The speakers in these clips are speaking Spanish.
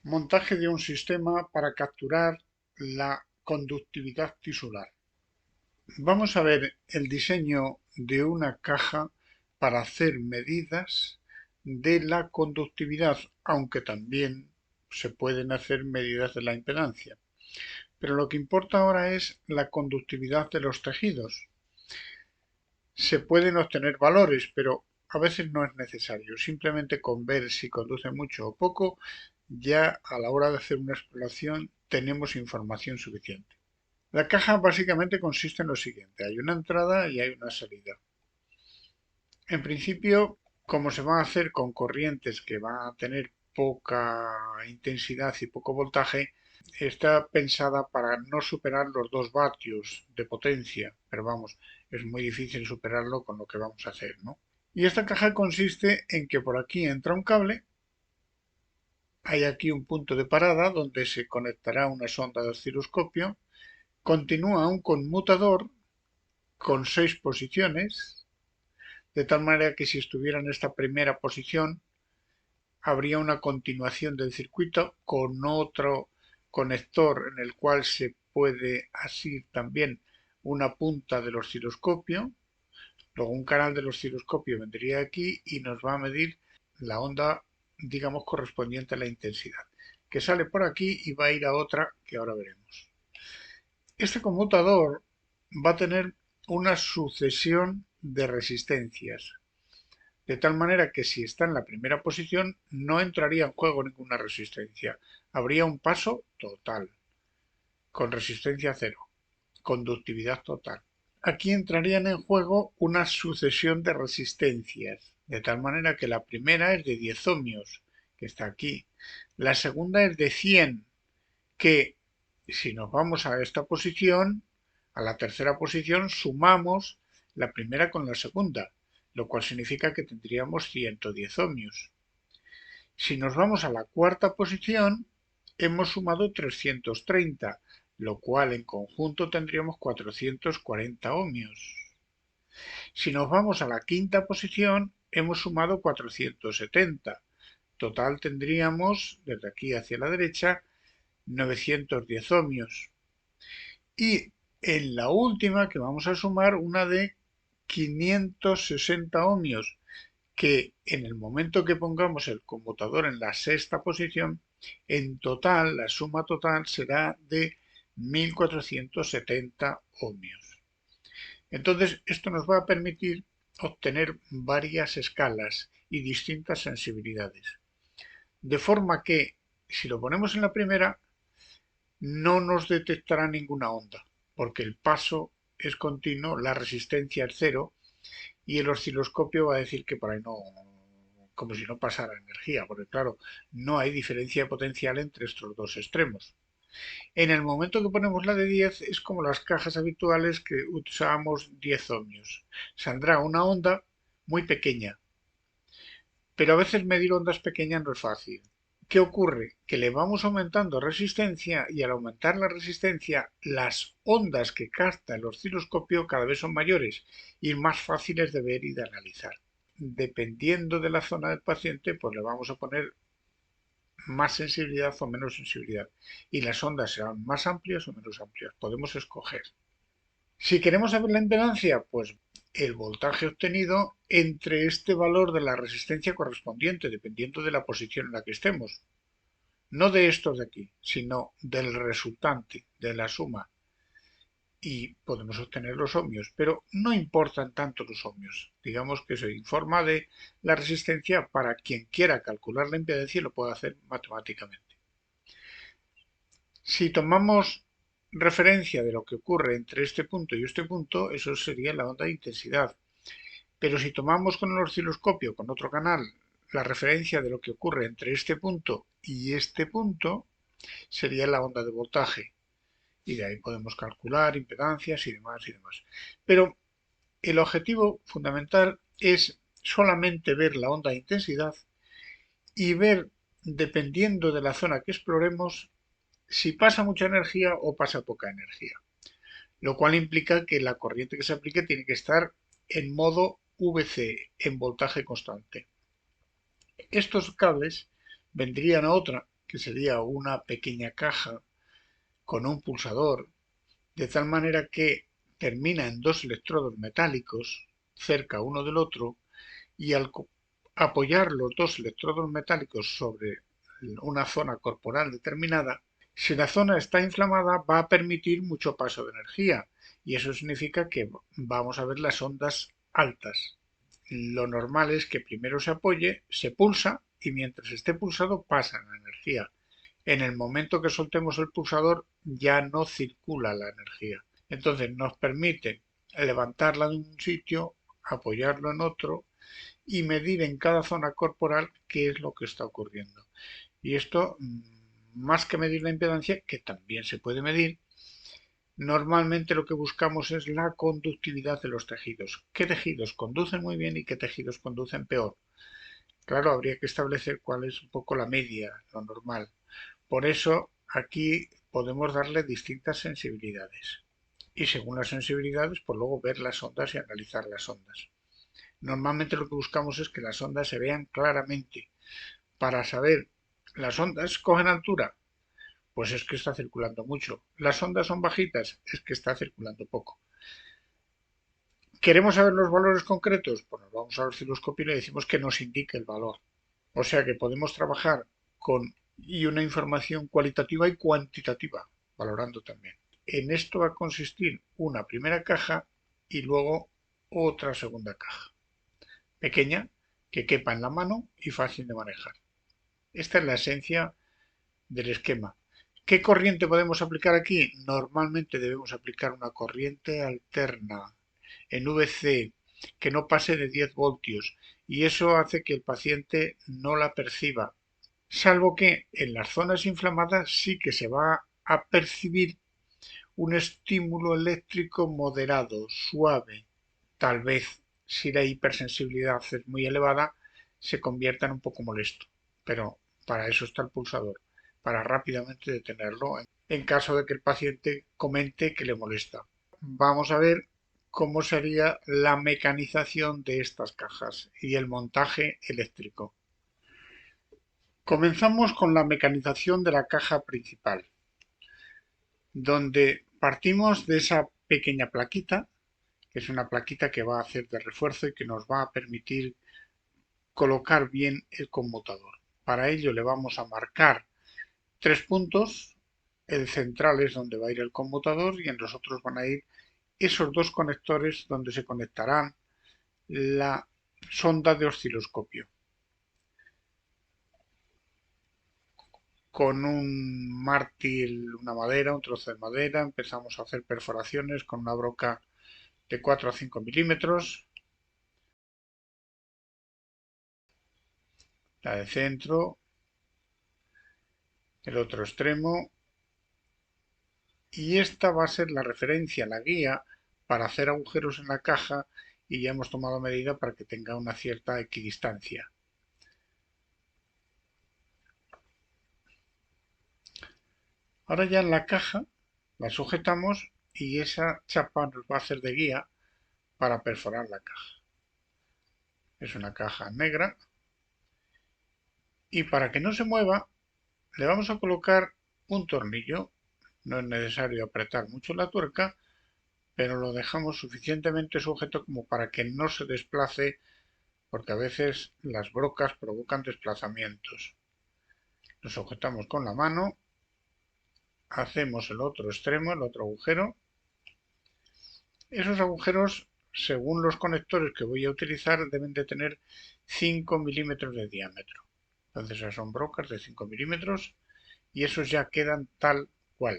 Montaje de un sistema para capturar la conductividad tisular. Vamos a ver el diseño de una caja para hacer medidas de la conductividad, aunque también se pueden hacer medidas de la impedancia. Pero lo que importa ahora es la conductividad de los tejidos. Se pueden obtener valores, pero a veces no es necesario. Simplemente con ver si conduce mucho o poco, ya a la hora de hacer una exploración tenemos información suficiente. La caja básicamente consiste en lo siguiente. Hay una entrada y hay una salida. En principio, como se va a hacer con corrientes que van a tener poca intensidad y poco voltaje, está pensada para no superar los 2 vatios de potencia, pero vamos, es muy difícil superarlo con lo que vamos a hacer, ¿no? Y esta caja consiste en que por aquí entra un cable, hay aquí un punto de parada donde se conectará una sonda de osciloscopio, continúa un conmutador con 6 posiciones, de tal manera que si estuviera en esta primera posición habría una continuación del circuito con otro conector en el cual se puede asir también una punta del osciloscopio. Luego un canal del osciloscopio vendría aquí y nos va a medir la onda, digamos, correspondiente a la intensidad, que sale por aquí y va a ir a otra que ahora veremos. Este conmutador va a tener una sucesión de resistencias, de tal manera que si está en la primera posición no entraría en juego ninguna resistencia. Habría un paso total, con resistencia cero, conductividad total. Aquí entrarían en juego una sucesión de resistencias, de tal manera que la primera es de 10 ohmios, que está aquí. La segunda es de 100, que si nos vamos a esta posición, a la tercera posición, sumamos la primera con la segunda, lo cual significa que tendríamos 110 ohmios. Si nos vamos a la cuarta posición, hemos sumado 330, lo cual en conjunto tendríamos 440 ohmios. Si nos vamos a la quinta posición, hemos sumado 470. Total tendríamos, desde aquí hacia la derecha, 910 ohmios. Y en la última, que vamos a sumar, una de 560 ohmios, que en el momento que pongamos el conmutador en la sexta posición, en total, la suma total será de 1470 ohmios. Entonces, esto nos va a permitir obtener varias escalas y distintas sensibilidades. De forma que, si lo ponemos en la primera, no nos detectará ninguna onda, porque el paso es continuo, la resistencia es cero y el osciloscopio va a decir que por ahí no, como si no pasara energía, porque claro, no hay diferencia potencial entre estos dos extremos. En el momento que ponemos la de 10 es como las cajas habituales que usamos 10 ohmios. Saldrá una onda muy pequeña, pero a veces medir ondas pequeñas no es fácil. ¿Qué ocurre? Que le vamos aumentando resistencia y al aumentar la resistencia las ondas que capta el osciloscopio cada vez son mayores y más fáciles de ver y de analizar. Dependiendo de la zona del paciente, pues le vamos a poner más sensibilidad o menos sensibilidad y las ondas serán más amplias o menos amplias. Podemos escoger. Si queremos saber la impedancia, pues el voltaje obtenido entre este valor de la resistencia correspondiente, dependiendo de la posición en la que estemos. No de estos de aquí, sino del resultante, de la suma. Y podemos obtener los ohmios, pero no importan tanto los ohmios. Digamos que se informa de la resistencia para quien quiera calcular la impedancia y lo puede hacer matemáticamente. Si tomamos referencia de lo que ocurre entre este punto y este punto, eso sería la onda de intensidad. Pero si tomamos con el osciloscopio, con otro canal, la referencia de lo que ocurre entre este punto y este punto, sería la onda de voltaje. Y de ahí podemos calcular impedancias y demás y demás. Pero el objetivo fundamental es solamente ver la onda de intensidad y ver, dependiendo de la zona que exploremos, si pasa mucha energía o pasa poca energía. Lo cual implica que la corriente que se aplique tiene que estar en modo VC, en voltaje constante. Estos cables vendrían a otra que sería una pequeña caja con un pulsador, de tal manera que termina en dos electrodos metálicos cerca uno del otro y al apoyar los dos electrodos metálicos sobre una zona corporal determinada, si la zona está inflamada va a permitir mucho paso de energía y eso significa que vamos a ver las ondas altas. Lo normal es que primero se apoye, se pulsa y mientras esté pulsado pasa la energía. En el momento que soltemos el pulsador ya no circula la energía. Entonces nos permite levantarla de un sitio, apoyarlo en otro y medir en cada zona corporal qué es lo que está ocurriendo. Y esto, más que medir la impedancia, que también se puede medir, normalmente lo que buscamos es la conductividad de los tejidos. ¿Qué tejidos conducen muy bien y qué tejidos conducen peor? Claro, habría que establecer cuál es un poco la media, lo normal. Por eso aquí podemos darle distintas sensibilidades. Y según las sensibilidades, pues luego ver las ondas y analizar las ondas. Normalmente lo que buscamos es que las ondas se vean claramente. Para saber, ¿las ondas cogen altura? Pues es que está circulando mucho. ¿Las ondas son bajitas? Es que está circulando poco. ¿Queremos saber los valores concretos? Pues nos vamos al osciloscopio y le decimos que nos indique el valor. O sea que podemos trabajar con una información cualitativa y cuantitativa, valorando también. En esto va a consistir una primera caja y luego otra segunda caja, pequeña, que quepa en la mano y fácil de manejar. Esta es la esencia del esquema. ¿Qué corriente podemos aplicar aquí? Normalmente debemos aplicar una corriente alterna en VC que no pase de 10 voltios y eso hace que el paciente no la perciba, salvo que en las zonas inflamadas sí que se va a percibir un estímulo eléctrico moderado, suave. Tal vez si la hipersensibilidad es muy elevada se convierta en un poco molesto, pero para eso está el pulsador, para rápidamente detenerlo en caso de que el paciente comente que le molesta. Vamos a ver cómo sería la mecanización de estas cajas y el montaje eléctrico. Comenzamos con la mecanización de la caja principal, donde partimos de esa pequeña plaquita, que es una plaquita que va a hacer de refuerzo y que nos va a permitir colocar bien el conmutador. Para ello le vamos a marcar 3 puntos, el central es donde va a ir el conmutador y en los otros van a ir esos dos conectores donde se conectarán la sonda de osciloscopio. Con un mártil, una madera, un trozo de madera, empezamos a hacer perforaciones con una broca de 4 a 5 milímetros, la de centro, el otro extremo, y esta va a ser la referencia, la guía para hacer agujeros en la caja y ya hemos tomado medida para que tenga una cierta equidistancia. Ahora ya en la caja la sujetamos y esa chapa nos va a hacer de guía para perforar la caja. Es una caja negra y para que no se mueva le vamos a colocar un tornillo. No es necesario apretar mucho la tuerca, pero lo dejamos suficientemente sujeto como para que no se desplace, porque a veces las brocas provocan desplazamientos. Lo sujetamos con la mano, hacemos el otro extremo, el otro agujero. Esos agujeros, según los conectores que voy a utilizar, deben de tener 5 milímetros de diámetro. Entonces esas son brocas de 5 milímetros y esos ya quedan tal cual.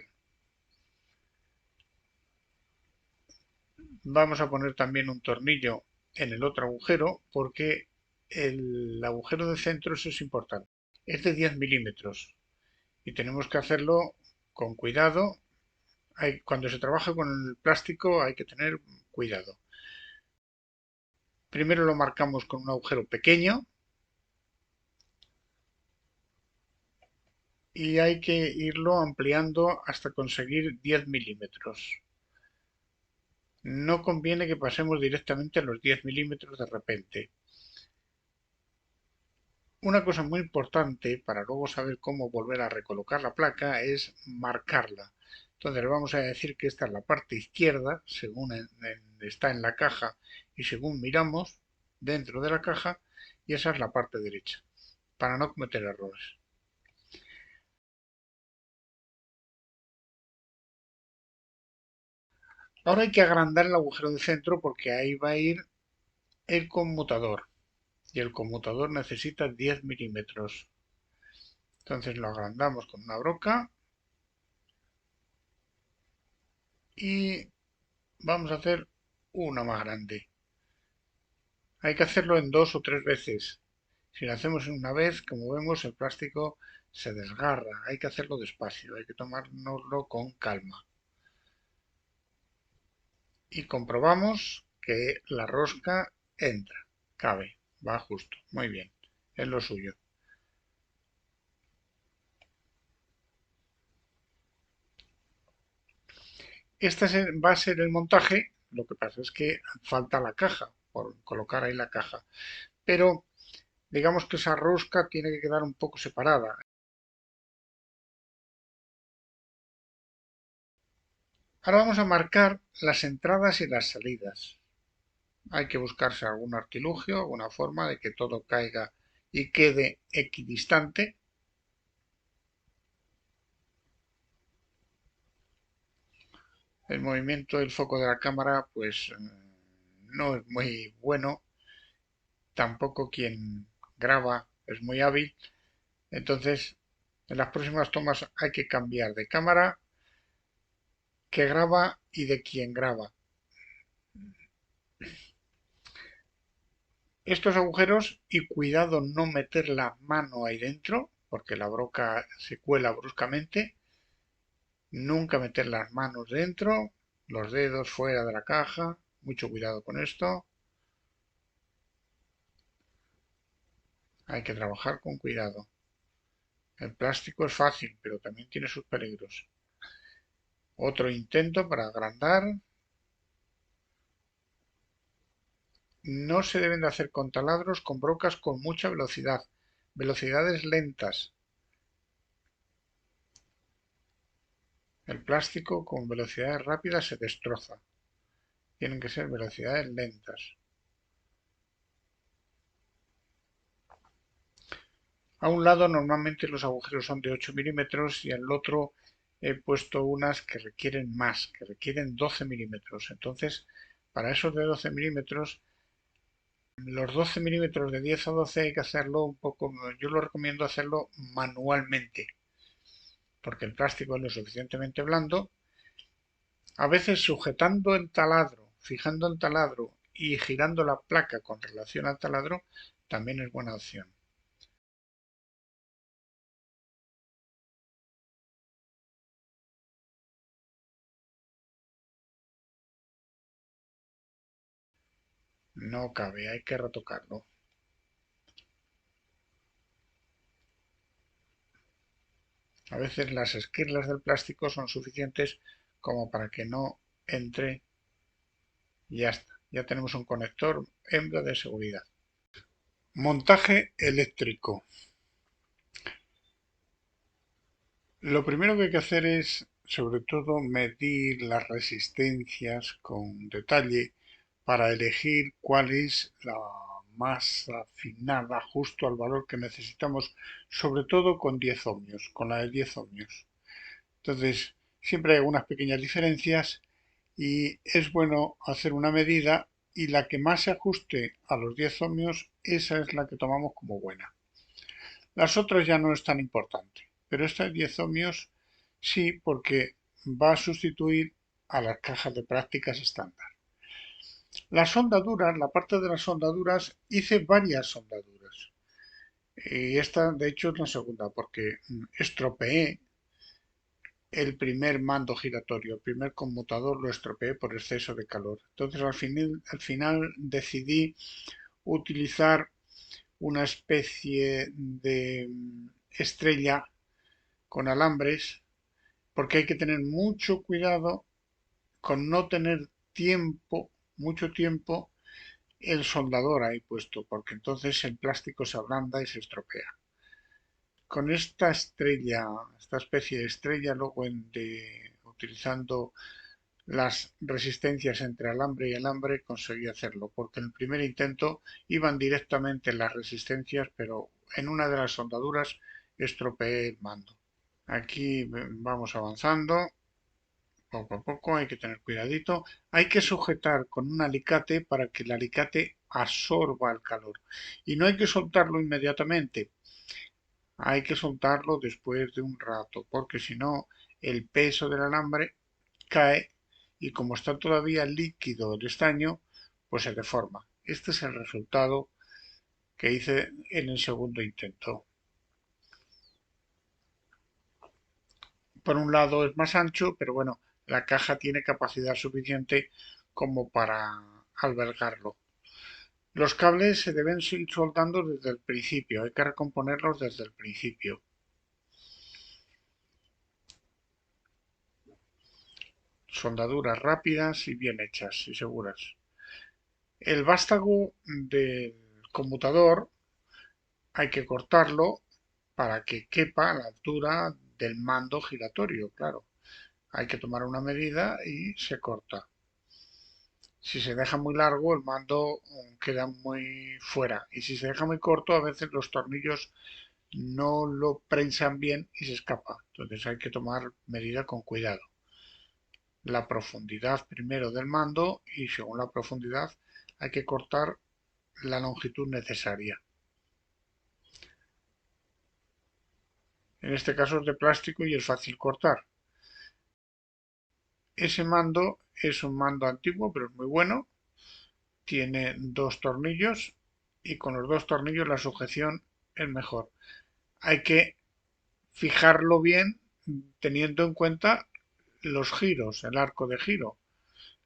Vamos a poner también un tornillo en el otro agujero porque el agujero de centro es importante. Es de 10 milímetros y tenemos que hacerlo con cuidado. Cuando se trabaja con el plástico hay que tener cuidado. Primero lo marcamos con un agujero pequeño y hay que irlo ampliando hasta conseguir 10 milímetros. No conviene que pasemos directamente a los 10 milímetros de repente. Una cosa muy importante para luego saber cómo volver a recolocar la placa es marcarla. Entonces le vamos a decir que esta es la parte izquierda, según está en la caja y según miramos dentro de la caja, y esa es la parte derecha, para no cometer errores. Ahora hay que agrandar el agujero de centro porque ahí va a ir el conmutador y el conmutador necesita 10 milímetros. Entonces lo agrandamos con una broca y vamos a hacer una más grande. Hay que hacerlo en 2 o 3 veces. Si lo hacemos en una vez, como vemos, el plástico se desgarra. Hay que hacerlo despacio, hay que tomárnoslo con calma. Y comprobamos que la rosca entra, cabe, va justo. Muy bien, es lo suyo. Este va a ser el montaje. Lo que pasa es que falta la caja, por colocar ahí la caja. Pero digamos que esa rosca tiene que quedar un poco separada. Ahora vamos a marcar las entradas y las salidas. Hay que buscarse algún artilugio, alguna forma de que todo caiga y quede equidistante. El movimiento del foco de la cámara pues no es muy bueno, tampoco quien graba es muy hábil, entonces en las próximas tomas hay que cambiar de cámara que graba y de quien graba. Estos agujeros, y cuidado no meter la mano ahí dentro, porque la broca se cuela bruscamente, nunca meter las manos dentro, los dedos fuera de la caja, mucho cuidado con esto, hay que trabajar con cuidado. El plástico es fácil, pero también tiene sus peligros. Otro intento para agrandar. No se deben de hacer con taladros con brocas con mucha velocidad, velocidades lentas. El plástico con velocidades rápidas se destroza. Tienen que ser velocidades lentas. A un lado normalmente los agujeros son de 8 milímetros y al otro he puesto unas que requieren más, que requieren 12 milímetros. Entonces, para esos de 12 milímetros, los 12 milímetros de 10 a 12 hay que hacerlo un poco, yo lo recomiendo hacerlo manualmente, porque el plástico es lo suficientemente blando. A veces sujetando el taladro, fijando el taladro y girando la placa con relación al taladro, también es buena opción. No cabe, hay que retocarlo. A veces las esquirlas del plástico son suficientes como para que no entre y ya está. Ya tenemos un conector hembra de seguridad. Montaje eléctrico. Lo primero que hay que hacer es, sobre todo, medir las resistencias con detalle para elegir cuál es la más afinada justo al valor que necesitamos, sobre todo con 10 ohmios, con la de 10 ohmios. Entonces, siempre hay algunas pequeñas diferencias y es bueno hacer una medida y la que más se ajuste a los 10 ohmios, esa es la que tomamos como buena. Las otras ya no es tan importante, pero esta de 10 ohmios sí, porque va a sustituir a las cajas de prácticas estándar. Las soldaduras, la parte de las soldaduras, hice varias soldaduras. Y esta, de hecho, es la segunda, porque estropeé el primer mando giratorio, el primer conmutador lo estropeé por exceso de calor. Entonces, al final decidí utilizar una especie de estrella con alambres, porque hay que tener mucho cuidado con no tener tiempo, mucho tiempo, el soldador ahí puesto, porque entonces el plástico se ablanda y se estropea. Con esta estrella, esta especie de estrella, luego utilizando las resistencias entre alambre y alambre, conseguí hacerlo, porque en el primer intento iban directamente las resistencias, pero en una de las soldaduras estropeé el mando. Aquí vamos avanzando, poco a poco, hay que tener cuidadito. Hay que sujetar con un alicate para que el alicate absorba el calor. Y no hay que soltarlo inmediatamente, hay que soltarlo después de un rato, porque si no, el peso del alambre cae y como está todavía líquido el estaño, pues se deforma. Este es el resultado que hice en el segundo intento. Por un lado es más ancho, pero bueno, la caja tiene capacidad suficiente como para albergarlo. Los cables se deben ir soldando desde el principio, hay que recomponerlos desde el principio. Soldaduras rápidas y bien hechas y seguras. El vástago del conmutador hay que cortarlo para que quepa a la altura del mando giratorio, claro. Hay que tomar una medida y se corta. Si se deja muy largo, el mando queda muy fuera. Y si se deja muy corto, a veces los tornillos no lo prensan bien y se escapa. Entonces hay que tomar medida con cuidado. La profundidad primero del mando y según la profundidad hay que cortar la longitud necesaria. En este caso es de plástico y es fácil cortar. Ese mando es un mando antiguo, pero es muy bueno. Tiene dos tornillos y con los dos tornillos la sujeción es mejor. Hay que fijarlo bien teniendo en cuenta los giros, el arco de giro.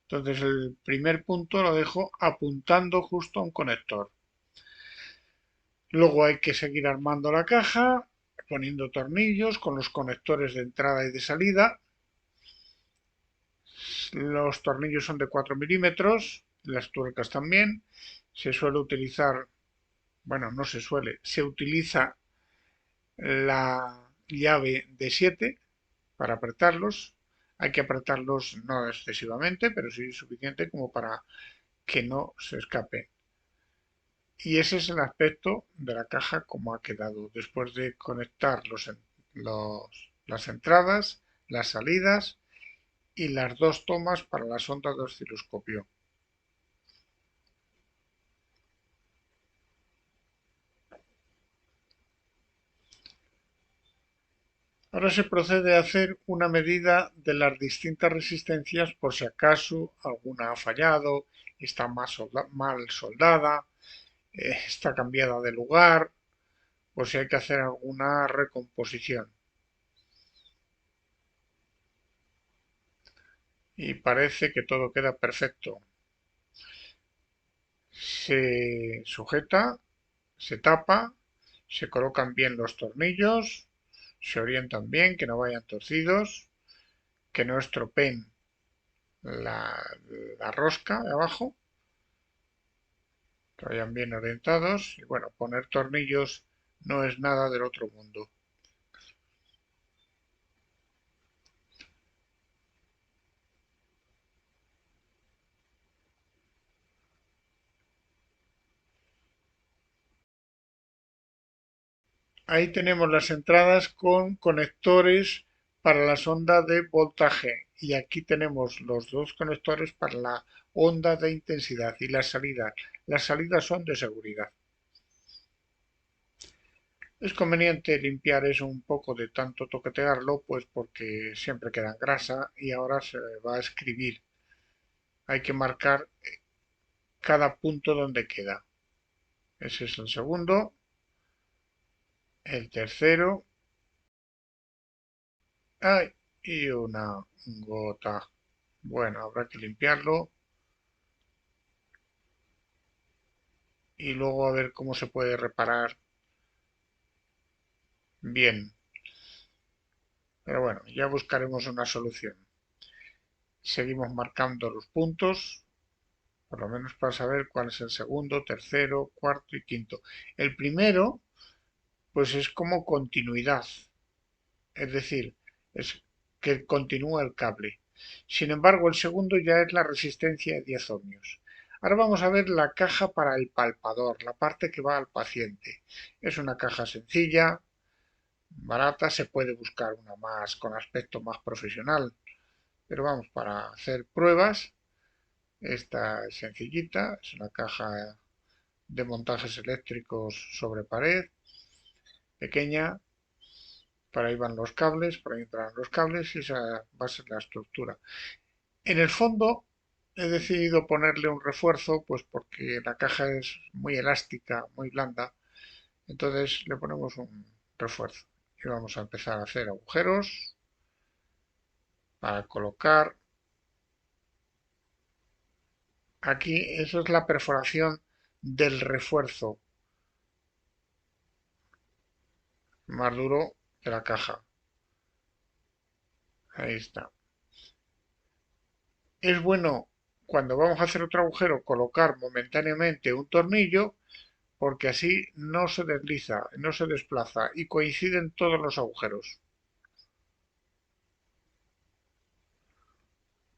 Entonces el primer punto lo dejo apuntando justo a un conector. Luego hay que seguir armando la caja, poniendo tornillos con los conectores de entrada y de salida. Los tornillos son de 4 milímetros, las tuercas también. Se suele utilizar, bueno, no se suele, se utiliza la llave de 7 para apretarlos. Hay que apretarlos no excesivamente, pero sí suficiente como para que no se escape. Y ese es el aspecto de la caja como ha quedado después de conectar las entradas, las salidas y las dos tomas para las ondas de osciloscopio. Ahora se procede a hacer una medida de las distintas resistencias por si acaso alguna ha fallado, está mal soldada, está cambiada de lugar, por si hay que hacer alguna recomposición. Y parece que todo queda perfecto. Se sujeta, se tapa, se colocan bien los tornillos, se orientan bien, que no vayan torcidos, que no estropeen la, la rosca de abajo, que vayan bien orientados. Y bueno, poner tornillos no es nada del otro mundo. Ahí tenemos las entradas con conectores para las ondas de voltaje y aquí tenemos los dos conectores para la onda de intensidad y las salidas. Las salidas son de seguridad. Es conveniente limpiar eso un poco de tanto toquetearlo, pues porque siempre queda grasa y ahora se va a escribir. Hay que marcar cada punto donde queda. Ese es el segundo, el tercero. ¡Ay! Y una gota. Bueno, habrá que limpiarlo y luego a ver cómo se puede reparar bien. Pero bueno, ya buscaremos una solución. Seguimos marcando los puntos por lo menos para saber cuál es el segundo, tercero, cuarto y quinto. El primero, pues es como continuidad, es decir, es que continúa el cable. Sin embargo, el segundo ya es la resistencia de 10 ohmios. Ahora vamos a ver la caja para el palpador, la parte que va al paciente. Es una caja sencilla, barata, se puede buscar una más con aspecto más profesional, pero vamos, para hacer pruebas, esta es sencillita, es una caja de montajes eléctricos sobre pared, pequeña, para ahí van los cables, por ahí entran los cables y esa va a ser la estructura. En el fondo he decidido ponerle un refuerzo, pues porque la caja es muy elástica, muy blanda, entonces le ponemos un refuerzo. Y vamos a empezar a hacer agujeros para colocar. Aquí, eso es la perforación del refuerzo más duro de la caja. Ahí está. Es bueno cuando vamos a hacer otro agujero colocar momentáneamente un tornillo porque así no se desliza, no se desplaza y coinciden todos los agujeros.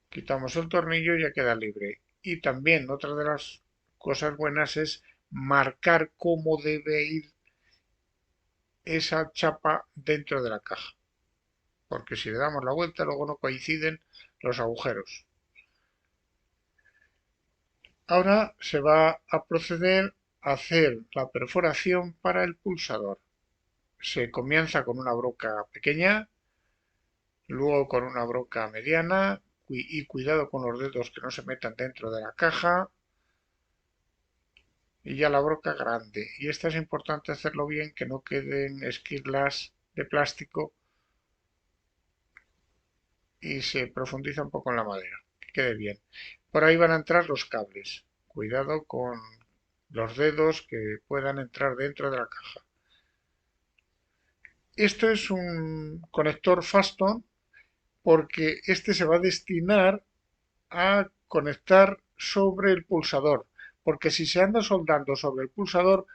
Quitamos el tornillo y ya queda libre. Y también otra de las cosas buenas es marcar cómo debe ir esa chapa dentro de la caja. Porque si le damos la vuelta luego no coinciden los agujeros. Ahora se va a proceder a hacer la perforación para el pulsador. Se comienza con una broca pequeña, luego con una broca mediana y cuidado con los dedos que no se metan dentro de la caja y ya la broca grande. Y esta es importante hacerlo bien, que no queden esquirlas de plástico y se profundiza un poco en la madera, que quede bien. Por ahí van a entrar los cables. Cuidado con los dedos que puedan entrar dentro de la caja. Esto es un conector Faston porque este se va a destinar a conectar sobre el pulsador, porque si se anda soldando sobre el pulsador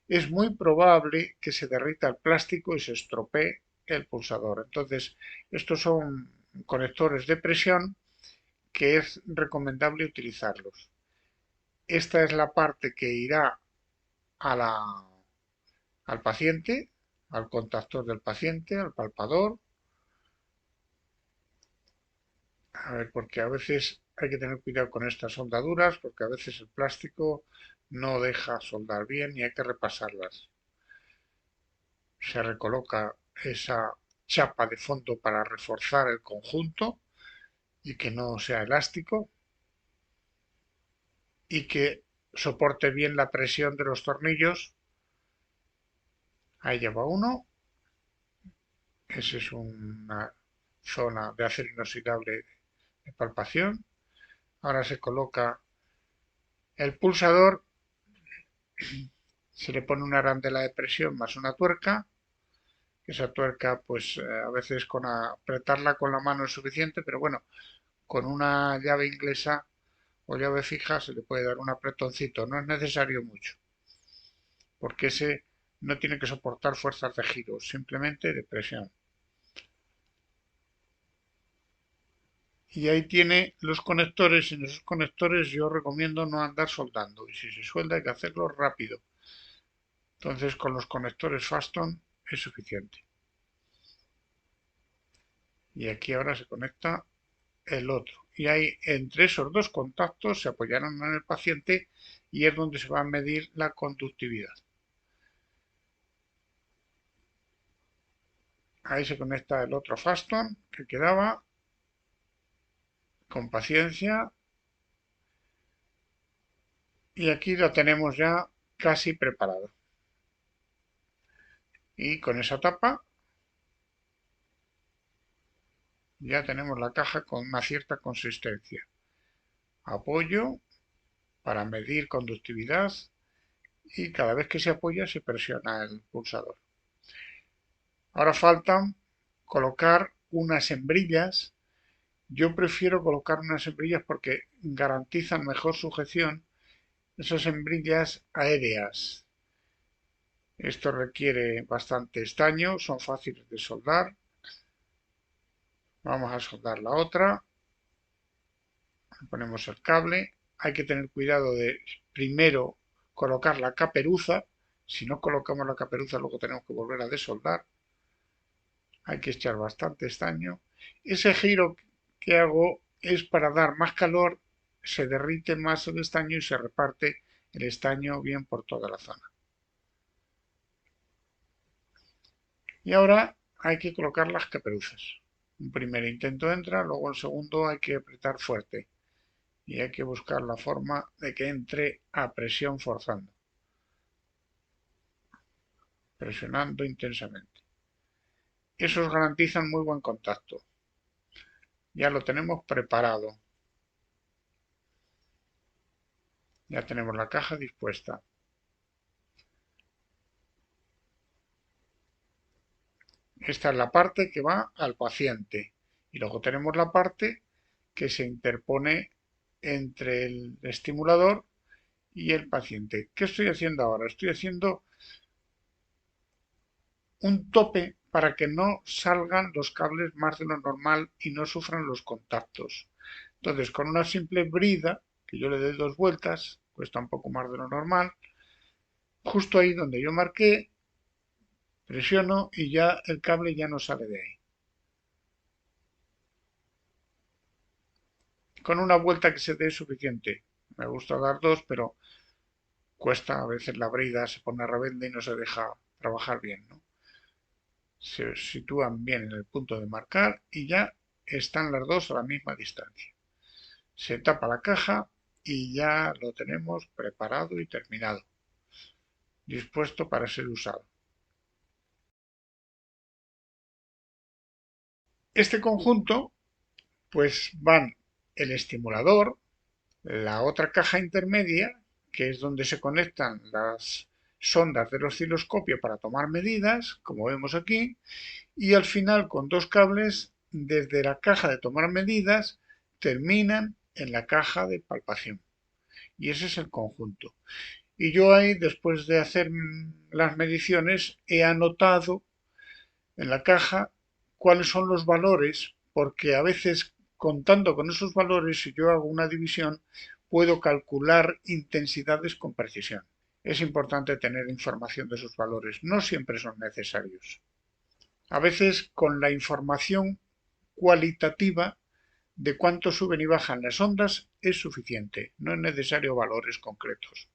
es muy probable que se derrita el plástico y se estropee el pulsador. Entonces, estos son conectores de presión que es recomendable utilizarlos. Esta es la parte que irá a al paciente, al contactor del paciente, al palpador. A ver, porque a veces hay que tener cuidado con estas soldaduras, porque a veces el plástico no deja soldar bien y hay que repasarlas. Se recoloca esa chapa de fondo para reforzar el conjunto y que no sea elástico y que soporte bien la presión de los tornillos. Ahí lleva uno. Esa es una zona de acero inoxidable de palpación. Ahora se coloca el pulsador, se le pone una arandela de presión más una tuerca. Esa tuerca, pues a veces con apretarla con la mano es suficiente, pero bueno, con una llave inglesa o llave fija se le puede dar un apretoncito. No es necesario mucho, porque ese no tiene que soportar fuerzas de giro, simplemente de presión. Y ahí tiene los conectores. En esos conectores yo recomiendo no andar soldando. Y si se suelda hay que hacerlo rápido. Entonces con los conectores Faston es suficiente. Y aquí ahora se conecta el otro. Y ahí entre esos dos contactos se apoyarán en el paciente y es donde se va a medir la conductividad. Ahí se conecta el otro Faston que quedaba con paciencia y aquí lo tenemos ya casi preparado. Y con esa tapa ya tenemos la caja con una cierta consistencia. Apoyo para medir conductividad y cada vez que se apoya se presiona el pulsador. Ahora faltan colocar unas hembrillas Yo prefiero colocar unas hembrillas porque garantizan mejor sujeción, esas hembrillas aéreas. Esto requiere bastante estaño, son fáciles de soldar. Vamos a soldar la otra. Ponemos el cable. Hay que tener cuidado de primero colocar la caperuza. Si no colocamos la caperuza, luego tenemos que volver a desoldar. Hay que echar bastante estaño. Ese giro que hago es para dar más calor, se derrite más el estaño y se reparte el estaño bien por toda la zona. Y ahora hay que colocar las caperuzas. Un primer intento entra, luego el segundo hay que apretar fuerte y hay que buscar la forma de que entre a presión forzando, presionando intensamente. Esos garantizan muy buen contacto. Ya lo tenemos preparado. Ya tenemos la caja dispuesta. Esta es la parte que va al paciente. Y luego tenemos la parte que se interpone entre el estimulador y el paciente. ¿Qué estoy haciendo ahora? Estoy haciendo un tope para que no salgan los cables más de lo normal y no sufran los contactos. Entonces, con una simple brida, que yo le doy 2 vueltas, cuesta un poco más de lo normal, justo ahí donde yo marqué, presiono y ya el cable ya no sale de ahí. Con una vuelta que se dé es suficiente. Me gusta dar 2, pero cuesta a veces la brida, se pone rebelde y no se deja trabajar bien, ¿no? Se sitúan bien en el punto de marcar y ya están las dos a la misma distancia. Se tapa la caja y ya lo tenemos preparado y terminado, dispuesto para ser usado. Este conjunto, pues van el estimulador, la otra caja intermedia, que es donde se conectan las sondas del osciloscopio para tomar medidas, como vemos aquí, y al final con 2 cables desde la caja de tomar medidas terminan en la caja de palpación. Y ese es el conjunto. Y yo ahí, después de hacer las mediciones, he anotado en la caja cuáles son los valores, porque a veces contando con esos valores, si yo hago una división, puedo calcular intensidades con precisión. Es importante tener información de esos valores, no siempre son necesarios. A veces con la información cualitativa de cuánto suben y bajan las ondas es suficiente, no es necesario valores concretos.